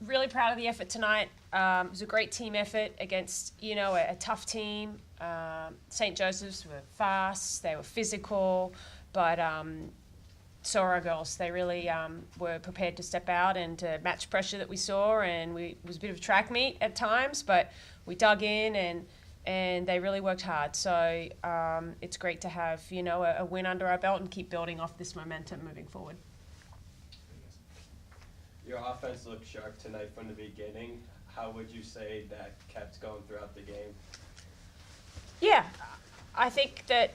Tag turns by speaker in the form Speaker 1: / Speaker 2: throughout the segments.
Speaker 1: Really proud of the effort tonight. It was a great team effort against, a tough team. St. Joseph's were fast, they were physical, but so are our girls. They really were prepared to step out and to match pressure that we saw, and it was a bit of a track meet at times, but we dug in and they really worked hard. So it's great to have, a win under our belt and keep building off this momentum moving forward.
Speaker 2: Your offense looked sharp tonight from the beginning. How would you say that kept going throughout the game?
Speaker 1: Yeah, I think that,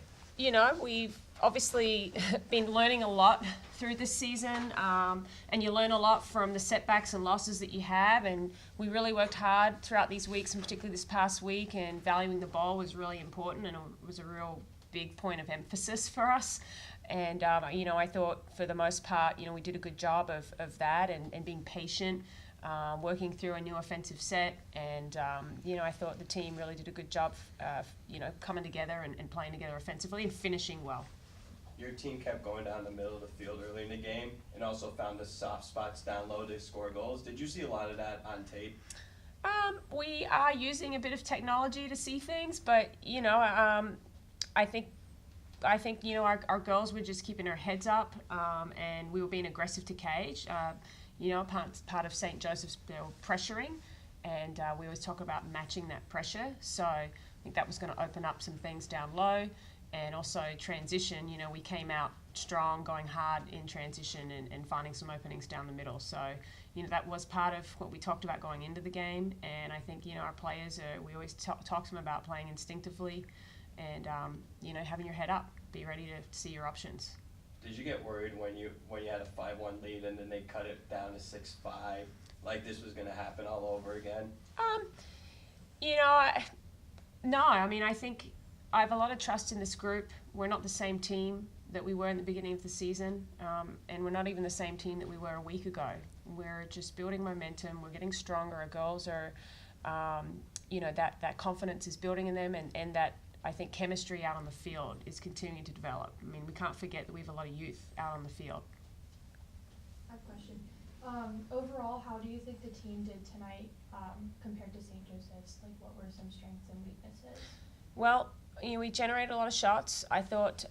Speaker 1: we've obviously been learning a lot through this season, and you learn a lot from the setbacks and losses that you have, and we really worked hard throughout these weeks, and particularly this past week, and valuing the ball was really important, and it was a real big point of emphasis for us. And, I thought for the most part, we did a good job of that and being patient, working through a new offensive set. And, I thought the team really did a good job, coming together and playing together offensively and finishing well.
Speaker 2: Your team kept going down the middle of the field early in the game and also found the soft spots down low to score goals. Did you see a lot of that on tape?
Speaker 1: We are using a bit of technology to see things, but, I think our girls were just keeping their heads up, and we were being aggressive to cage. Part of St. Joseph's, they were pressuring, and we always talk about matching that pressure. So I think that was going to open up some things down low, and also transition. We came out strong, going hard in transition and finding some openings down the middle. So, that was part of what we talked about going into the game, and I think, our players we always talk to them about playing instinctively, and having your head up, be ready to see your options.
Speaker 2: Did you get worried when you had a 5-1 lead and then they cut it down to 6-5, like this was going to happen all over again?
Speaker 1: No. I think I have a lot of trust in this group. We're not the same team that we were in the beginning of the season, and we're not even the same team that we were a week ago. We're just building momentum. We're getting stronger. Our girls are, that confidence is building in them, and that I think chemistry out on the field is continuing to develop. We can't forget that we have a lot of youth out on the field.
Speaker 3: I have a question. Overall, how do you think the team did tonight compared to St. Joseph's? Like, what were some strengths and weaknesses?
Speaker 1: Well, we generated a lot of shots. I thought,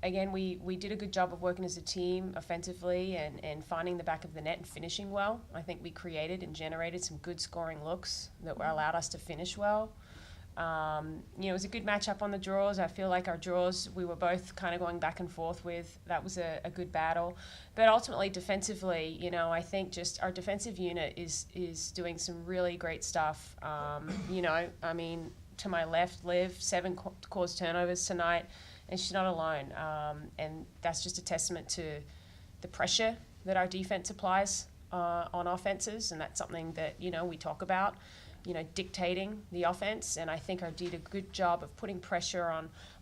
Speaker 1: again, we did a good job of working as a team offensively and finding the back of the net and finishing well. I think we created and generated some good scoring looks that allowed us to finish well. It was a good matchup on the draws. I feel like our draws, we were both kind of going back and forth with. That was a good battle. But ultimately, defensively, I think just our defensive unit is doing some really great stuff. To my left, Liv, 7 caused turnovers tonight, and she's not alone. And that's just a testament to the pressure that our defense applies on offenses, and that's something that, we talk about. Dictating the offense, and I think I did a good job of putting pressure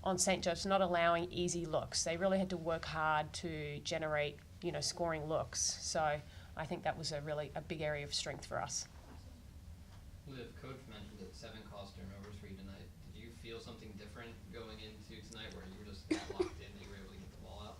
Speaker 1: on St. Joseph's, not allowing easy looks. They really had to work hard to generate, scoring looks. So I think that was a big area of strength for us.
Speaker 4: Liv, Coach mentioned that 7 caused turnovers for you tonight. Did you feel something different going into tonight where you were just that locked in that you were able to get the ball out?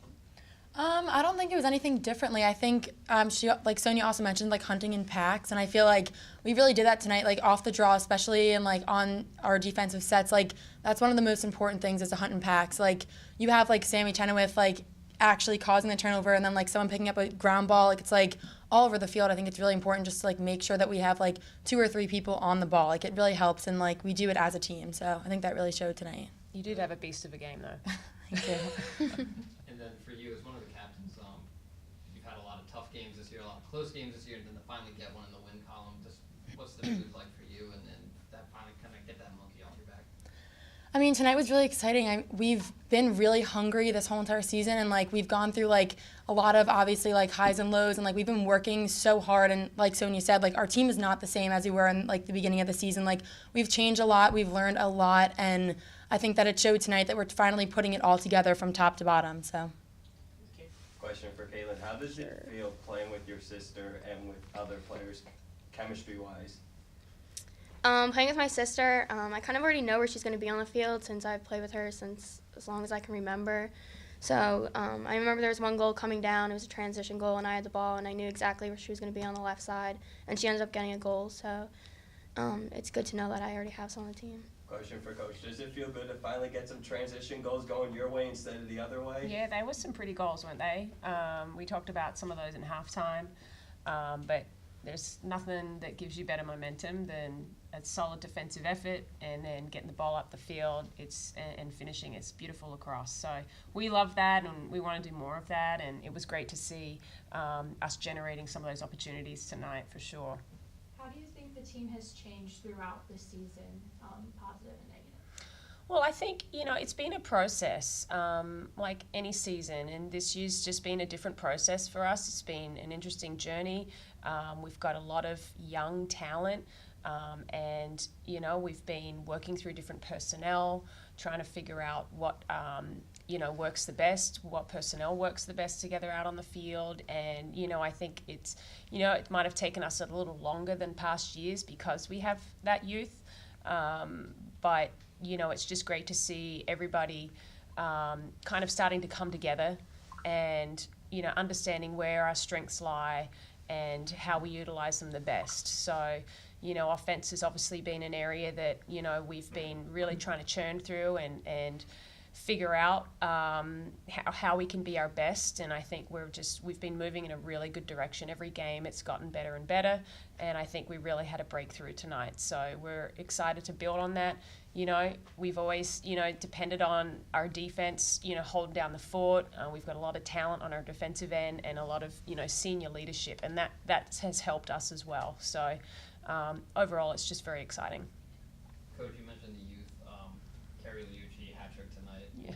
Speaker 5: I don't think it was anything differently. I think she, like Sonia also mentioned, like hunting in packs, and I feel like we really did that tonight, like off the draw especially, and like on our defensive sets. Like that's one of the most important things is to hunt in packs. Like you have like Sammy Chenoweth like actually causing the turnover, and then like someone picking up a ground ball. Like it's like all over the field. I think it's really important just to like make sure that we have like 2 or 3 people on the ball. Like it really helps, and like we do it as a team. So I think that really showed tonight.
Speaker 1: You did have a beast of a game though.
Speaker 5: Thank you.
Speaker 4: And then for you, as one of the captains, you've had a lot of tough games this year, a lot of close games this year, and then to finally get one in the win column. Just what's the mood like for you, and then that finally kind of get that monkey off your back?
Speaker 5: Tonight was really exciting. We've been really hungry this whole entire season, and like we've gone through like a lot of obviously like highs and lows, and like we've been working so hard. And like Sonia said, like our team is not the same as we were in like the beginning of the season. Like we've changed a lot, we've learned a lot, and I think that it showed tonight that we're finally putting it all together from top to bottom. So.
Speaker 2: Question for Kaitlin: how does it feel playing with your sister and with other players, chemistry-wise?
Speaker 6: Playing with my sister, I kind of already know where she's going to be on the field since I've played with her since as long as I can remember. So I remember there was one goal coming down. It was a transition goal, and I had the ball, and I knew exactly where she was going to be on the left side, and she ended up getting a goal. So it's good to know that I already have some on the team.
Speaker 2: Question for Coach. Does it feel good to finally get some transition goals going your way instead of the other way?
Speaker 1: Yeah, they were some pretty goals, weren't they? We talked about some of those in halftime, but there's nothing that gives you better momentum than a solid defensive effort and then getting the ball up the field and finishing. It's beautiful lacrosse. So we love that, and we want to do more of that, and it was great to see us generating some of those opportunities tonight for sure.
Speaker 3: How do you think the team has changed throughout the season, positive and negative?
Speaker 1: Well, I think, it's been a process, like any season, and this year's just been a different process for us. It's been an interesting journey. We've got a lot of young talent, and, we've been working through different personnel, trying to figure out what, works the best, what personnel works the best together out on the field. And, I think it's, it might have taken us a little longer than past years because we have that youth, but it's just great to see everybody kind of starting to come together and, understanding where our strengths lie and how we utilize them the best. So, offense has obviously been an area that, we've been really trying to churn through and figure out how we can be our best. And I think we've been moving in a really good direction. Every game it's gotten better and better, and I think we really had a breakthrough tonight. So we're excited to build on that. We've always, depended on our defense, holding down the fort. We've got a lot of talent on our defensive end and a lot of, senior leadership, and that has helped us as well. So overall, it's just very exciting.
Speaker 4: Coach, you mentioned the youth. Carrie Liucci, hat trick tonight.
Speaker 1: Yeah.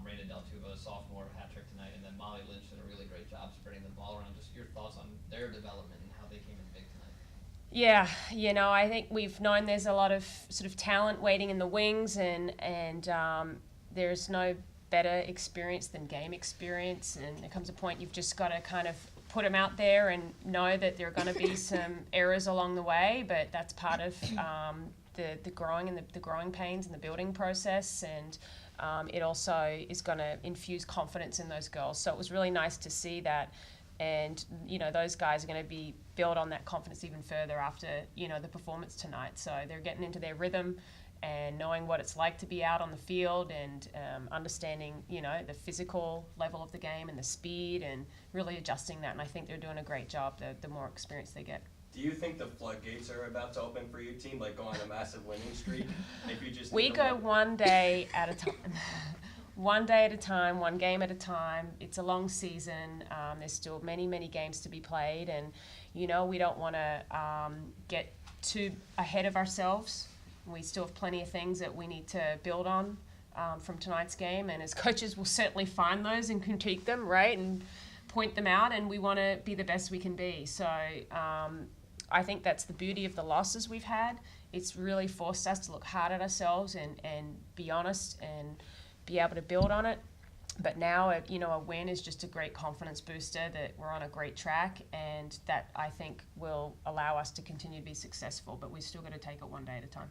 Speaker 4: Raina Del Tuba, sophomore, hat trick tonight. And then Molly Lynch did a really great job spreading the ball around. Just your thoughts on their development and how they came in big tonight.
Speaker 1: Yeah, I think we've known there's a lot of sort of talent waiting in the wings, and there's no better experience than game experience. And there comes a point you've just got to kind of put them out there and know that there are going to be some errors along the way, but that's part of the growing and the growing pains and the building process. And it also is going to infuse confidence in those girls. So it was really nice to see that. And, those guys are going to be build on that confidence even further after, the performance tonight. So they're getting into their rhythm and knowing what it's like to be out on the field and understanding, the physical level of the game and the speed and really adjusting that. And I think they're doing a great job the more experience they get.
Speaker 2: Do you think the floodgates are about to open for your team, like go on a massive winning streak? If you just
Speaker 1: We go one day at a time. One day at a time, one game at a time. It's a long season. There's still many, many games to be played. And, we don't want to get too ahead of ourselves. We still have plenty of things that we need to build on from tonight's game. And as coaches, we'll certainly find those and critique them, right, and point them out. And we want to be the best we can be. So I think that's the beauty of the losses we've had. It's really forced us to look hard at ourselves and be honest and be able to build on it. But now, a win is just a great confidence booster that we're on a great track, and that I think will allow us to continue to be successful. But we still got to take it one day at a time.